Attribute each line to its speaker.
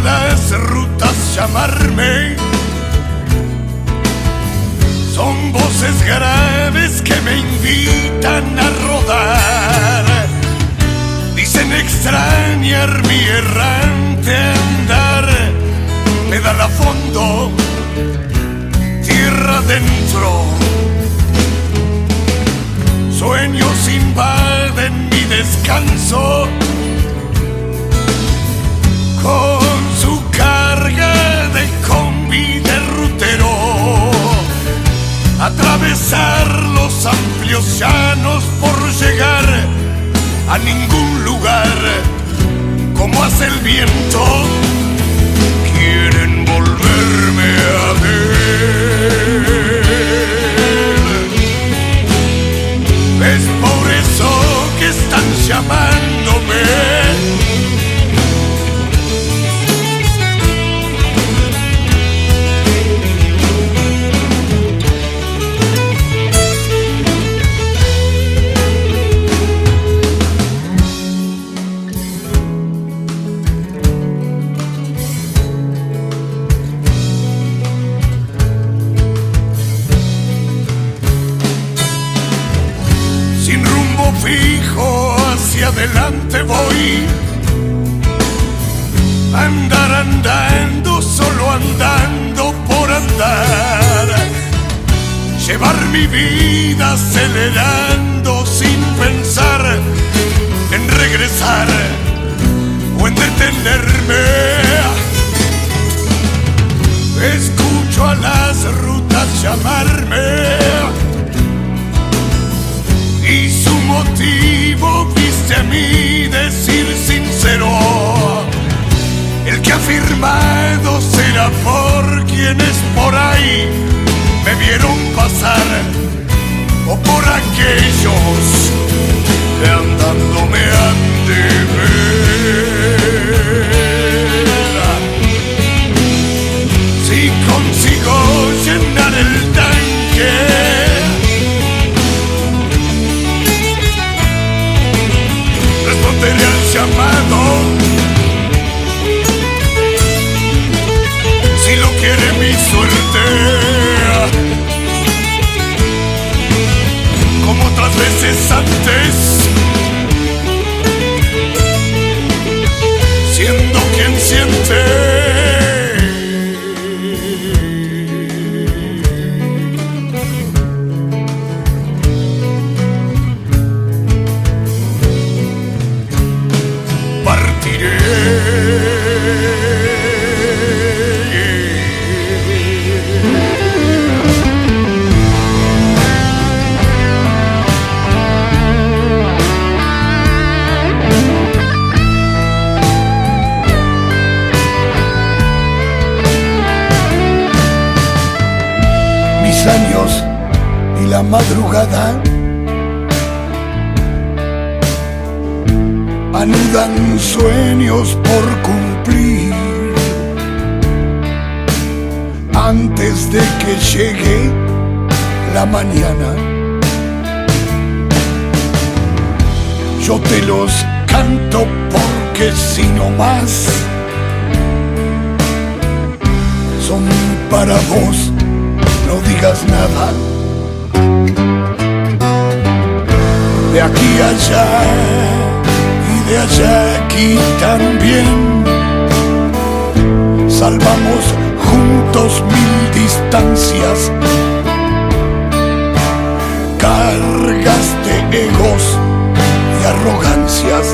Speaker 1: las rutas llamarme. Son voces graves que me invitan a rodar. Dicen extrañar mi errante andar. Pedal a fondo, tierra adentro. Sueños invaden mi descanso con su carga de combi de rutero. Atravesar los amplios llanos por llegar a ningún lugar como hace el viento. Quieren volverme a ver. Es por eso que están llamándome. Fijo hacia adelante voy, andar andando, solo andando por andar, llevar mi vida acelerando sin pensar en regresar o en detenerme. Escucho a las rutas llamarme y su motivo viste a mí decir sincero. El que ha firmado será por quienes por ahí me vieron pasar, o por aquellos que andando me han de ver. Si consigo llenar el tanque, responderé al llamado. Si lo quiere mi suerte, como otras veces antes, siendo quien siente.
Speaker 2: Mis años y la madrugada anudan sueños por cumplir. Antes de que llegue la mañana, yo te los canto porque si no más son para vos. No digas nada. De aquí a allá y de allá aquí también, salvamos juntos mil distancias. Cargas de egos y arrogancias.